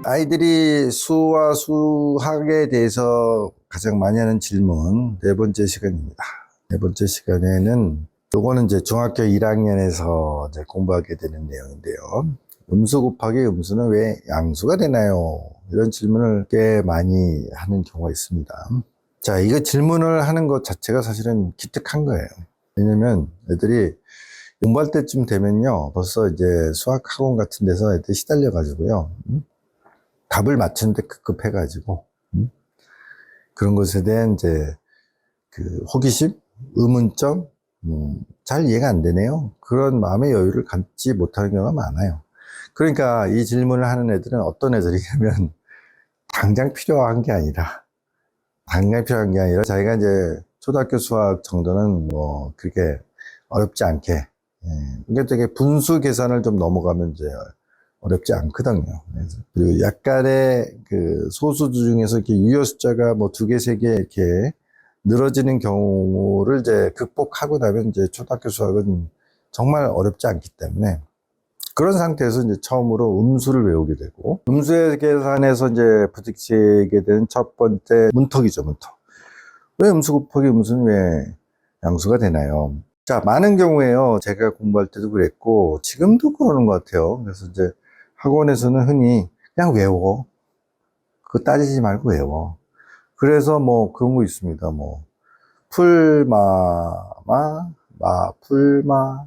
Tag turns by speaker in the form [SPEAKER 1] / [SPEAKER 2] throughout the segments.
[SPEAKER 1] 아이들이 수와 수학에 대해서 가장 많이 하는 질문 네 번째 시간입니다. 네 번째 시간에는 요거는 이제 중학교 1학년에서 이제 공부하게 되는 내용인데요. 음수 곱하기 음수는 왜 양수가 되나요? 이런 질문을 꽤 많이 하는 경우가 있습니다. 자, 이거 질문을 하는 것 자체가 사실은 기특한 거예요. 왜냐면 애들이 공부할 때쯤 되면요, 벌써 이제 수학 학원 같은 데서 애들 시달려 가지고요, 답을 맞추는데 급급해가지고, 그런 것에 대한 이제 그 호기심, 의문점, 잘 이해가 안 되네요. 그런 마음의 여유를 갖지 못하는 경우가 많아요. 그러니까 이 질문을 하는 애들은 어떤 애들이냐면 당장 필요한 게 아니라 자기가 이제 초등학교 수학 정도는 뭐 그렇게 어렵지 않게, 이게 되게 분수 계산을 좀 넘어가면 이제 어렵지 않거든요. 그리고 약간의 그 소수들 중에서 이렇게 유효 숫자가 뭐 2개, 3개 이렇게 늘어지는 경우를 이제 극복하고 나면 이제 초등학교 수학은 정말 어렵지 않기 때문에, 그런 상태에서 이제 처음으로 음수를 외우게 되고, 음수의 계산에서 이제 부딪히게 된 첫 번째 문턱이죠, 문턱. 왜 음수 곱하기 음수는 왜 양수가 되나요? 자, 많은 경우에요, 제가 공부할 때도 그랬고 지금도 그러는 것 같아요. 그래서 이제 학원에서는 흔히 그냥 외워, 그거 따지지 말고 외워. 그래서 뭐 그런 거 있습니다. 뭐 풀마마 마풀마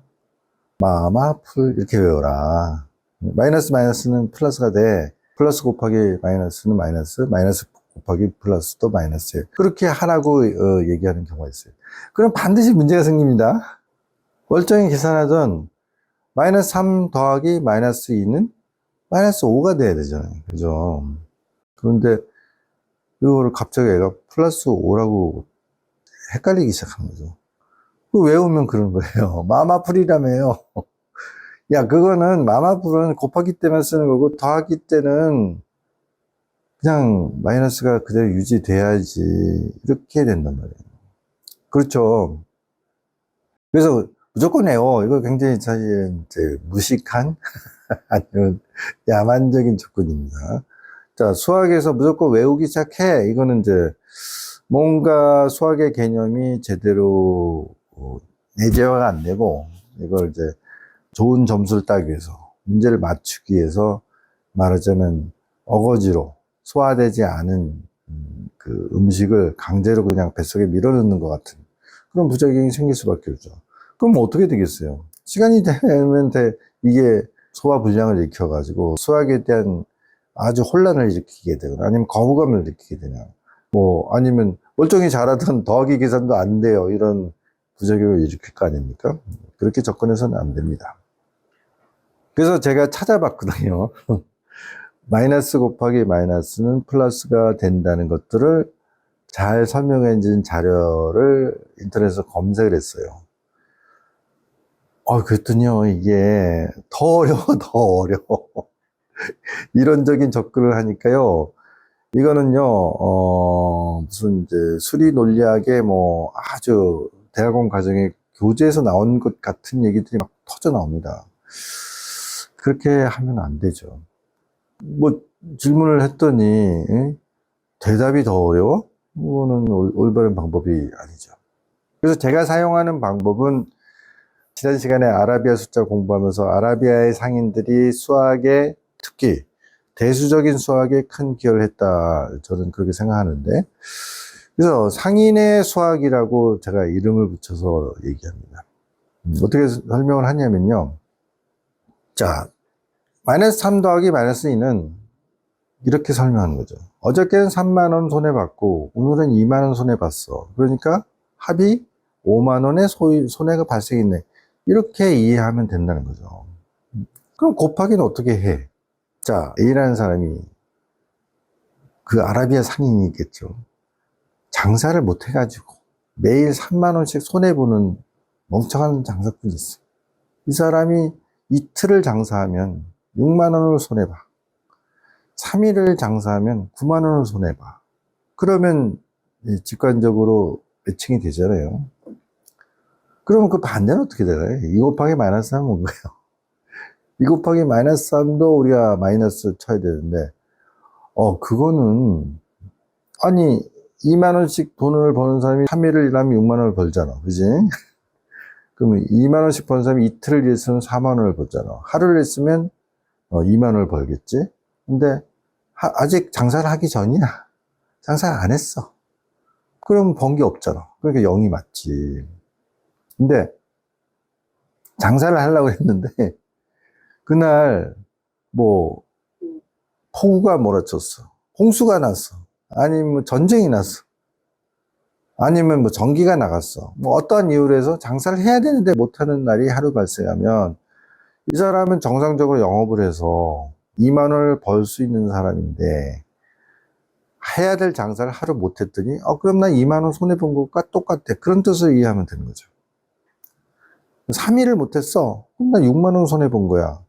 [SPEAKER 1] 마마풀 이렇게 외워라. 마이너스는 플러스가 돼. 플러스 곱하기 마이너스는 마이너스, 마이너스 곱하기 플러스도 마이너스예요. 그렇게 하라고 얘기하는 경우가 있어요. 그럼 반드시 문제가 생깁니다. 멀쩡히 계산하던 마이너스 3 더하기 마이너스 2는 마이너스 5가 돼야 되잖아요. 그죠? 그런데 이거를 갑자기 애가 플러스 5라고 헷갈리기 시작한 거죠. 그 외우면 그런 거예요. 마마풀이라며요. 야, 그거는 마마풀은 곱하기 때만 쓰는 거고 더하기 때는 그냥 마이너스가 그대로 유지돼야지, 이렇게 된단 말이에요. 그렇죠. 그래서 무조건 외워. 이거 굉장히 사실 이제 무식한 아니면 야만적인 접근입니다. 자, 수학에서 무조건 외우기 시작해. 이거는 이제 뭔가 수학의 개념이 제대로 내재화가 안 되고, 이걸 이제 좋은 점수를 따기 위해서, 문제를 맞추기 위해서 말하자면 어거지로 소화되지 않은 그 음식을 강제로 그냥 뱃속에 밀어넣는 것 같은 그런 부작용이 생길 수밖에 없죠. 그럼 어떻게 되겠어요? 시간이 되면 이게 소화 불량을 일으켜가지고 수학에 대한 아주 혼란을 일으키게 되거나 아니면 거부감을 느끼게 되냐, 뭐 아니면 멀쩡히 잘하던 더하기 계산도 안 돼요, 이런 부작용을 일으킬 거 아닙니까? 그렇게 접근해서는 안 됩니다. 그래서 제가 찾아봤거든요. 마이너스 곱하기 마이너스는 플러스가 된다는 것들을 잘 설명해 준 자료를 인터넷에서 검색을 했어요. 그랬더니요, 이게 더 어려워, 더 어려워. 이론적인 접근을 하니까요, 이거는요, 무슨 이제 수리 논리학의 뭐 아주 대학원 과정에 교재에서 나온 것 같은 얘기들이 막 터져 나옵니다. 그렇게 하면 안 되죠. 뭐 질문을 했더니 대답이 더 어려워? 이거는 올바른 방법이 아니죠. 그래서 제가 사용하는 방법은, 지난 시간에 아라비아 숫자 공부하면서 아라비아의 상인들이 수학에, 특히 대수적인 수학에 큰 기여를 했다, 저는 그렇게 생각하는데, 그래서 상인의 수학이라고 제가 이름을 붙여서 얘기합니다. 어떻게 설명을 하냐면요, 자, 마이너스 3 더하기 마이너스 2는 이렇게 설명하는 거죠. 어저께는 3만 원 손해봤고 오늘은 2만 원 손해봤어. 그러니까 합이 5만 원의 손해가 발생했네. 이렇게 이해하면 된다는 거죠. 그럼 곱하기는 어떻게 해? 자, A라는 사람이 그 아라비아 상인이겠죠. 장사를 못 해가지고 매일 3만 원씩 손해보는 멍청한 장사꾼이 있어. 이 사람이 이틀을 장사하면 6만 원을 손해봐. 3일을 장사하면 9만 원을 손해봐. 그러면 직관적으로 매칭이 되잖아요. 그러면 그 반대는 어떻게 되나요? 2 곱하기 마이너스 3은 뭔가요? 2 곱하기 마이너스 3도 우리가 마이너스 쳐야 되는데 그거는, 아니, 2만 원씩 돈을 버는 사람이 3일을 일하면 6만 원을 벌잖아. 그지? 그러면 2만 원씩 버는 사람이 이틀을 일했으면 4만 원을 벌잖아. 하루를 했으면 2만 원을 벌겠지? 근데 아직 장사를 하기 전이야. 장사를 안 했어. 그럼 번 게 없잖아. 그러니까 0이 맞지. 근데 장사를 하려고 했는데 그날 뭐 폭우가 몰아쳤어. 홍수가 났어. 아니면 뭐 전쟁이 났어. 아니면 뭐 전기가 나갔어. 뭐 어떠한 이유로 해서 장사를 해야 되는데 못하는 날이 하루 발생하면 이 사람은 정상적으로 영업을 해서 2만 원을 벌 수 있는 사람인데 해야 될 장사를 하루 못했더니 그럼 나 2만 원 손해본 것과 똑같아. 그런 뜻을 이해하면 되는 거죠. 3일을 못했어. 그럼 나 6만 원 손해본 거야.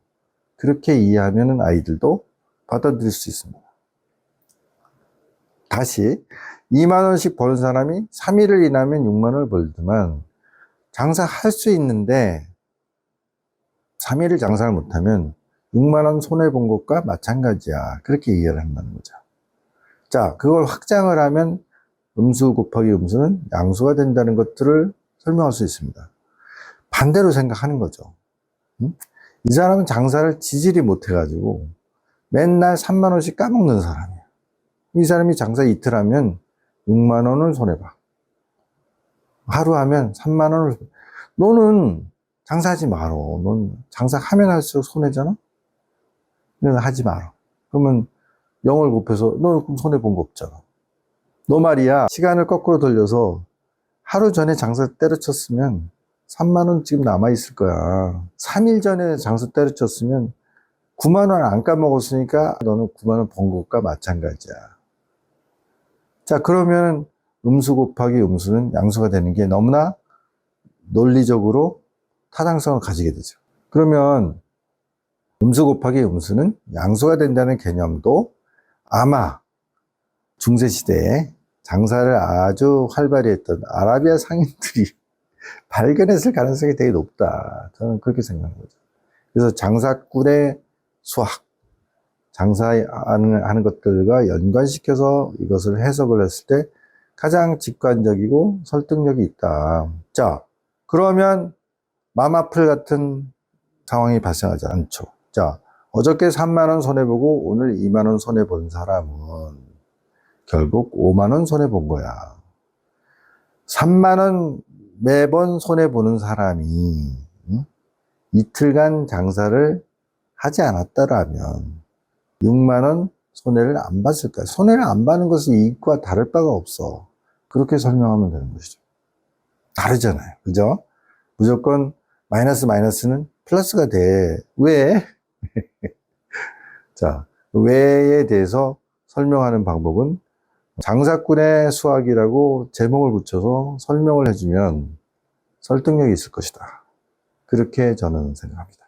[SPEAKER 1] 그렇게 이해하면 아이들도 받아들일 수 있습니다. 다시 2만 원씩 버는 사람이 3일을 일하면 6만 원을 벌지만 장사할 수 있는데 3일을 장사를 못하면 6만 원 손해본 것과 마찬가지야. 그렇게 이해를 한다는 거죠. 자, 그걸 확장을 하면 음수 곱하기 음수는 양수가 된다는 것들을 설명할 수 있습니다. 반대로 생각하는 거죠. 이 사람은 장사를 지질이 못해가지고 맨날 3만 원씩 까먹는 사람이야. 이 사람이 장사 이틀 하면 6만 원을 손해봐. 하루 하면 3만 원을. 너는 장사하지 말어. 넌 장사하면 할수록 손해잖아? 그래서 하지 말어. 그러면 0을 곱해서 너 그럼 손해본 거 없잖아. 너 말이야. 시간을 거꾸로 돌려서 하루 전에 장사 때려쳤으면 3만 원 지금 남아있을 거야. 3일 전에 장사 때려쳤으면 9만 원 안 까먹었으니까 너는 9만 원 번 것과 마찬가지야. 자, 그러면 음수 곱하기 음수는 양수가 되는 게 너무나 논리적으로 타당성을 가지게 되죠. 그러면 음수 곱하기 음수는 양수가 된다는 개념도 아마 중세시대에 장사를 아주 활발히 했던 아라비아 상인들이 발견했을 가능성이 되게 높다. 저는 그렇게 생각하는 거죠. 그래서 장사꾼의 수학, 장사하는 것들과 연관시켜서 이것을 해석을 했을 때 가장 직관적이고 설득력이 있다. 자, 그러면 마마풀 같은 상황이 발생하지 않죠. 자, 어저께 3만 원 손해보고 오늘 2만 원 손해본 사람은 결국 5만 원 손해본 거야. 3만 원 매번 손해보는 사람이 이틀간 장사를 하지 않았다라면 6만 원 손해를 안 봤을 거야. 손해를 안 받는 것은 이익과 다를 바가 없어. 그렇게 설명하면 되는 것이죠. 다르잖아요. 그죠? 무조건 마이너스는 플러스가 돼. 왜? 자, 왜에 대해서 설명하는 방법은 장사꾼의 수학이라고 제목을 붙여서 설명을 해주면 설득력이 있을 것이다. 그렇게 저는 생각합니다.